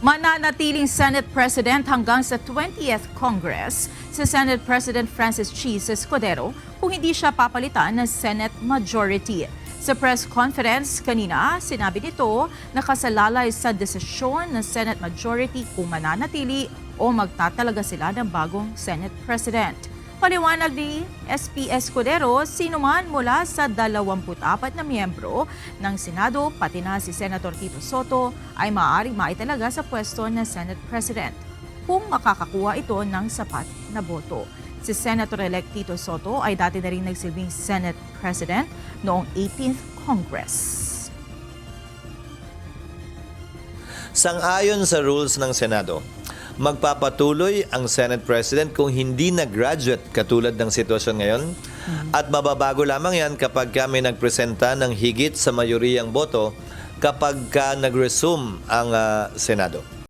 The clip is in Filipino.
Mananatiling Senate President hanggang sa 20th Congress si Senate President Francis Cheese Escudero kung hindi siya papalitan ng Senate Majority. Sa press conference kanina, sinabi nito na kasalalay sa desisyon ng Senate Majority kung mananatili o magtatalaga sila ng bagong Senate President. Paliwanag ni SP Escudero, sino man mula sa 24 na miyembro ng Senado, pati na si Senator Tito Soto, ay maaaring maitalaga sa pwesto ng Senate President kung makakakuha ito ng sapat na boto. Si Senator-elect Tito Soto ay dati na rin nagsilbing Senate President noong 18th Congress. Sang-ayon sa rules ng Senado, magpapatuloy ang Senate President kung hindi na-graduate katulad ng sitwasyon ngayon at mababago lamang yan kapag kami nagpresenta ng higit sa mayoriyang boto kapag nag-resume ang Senado.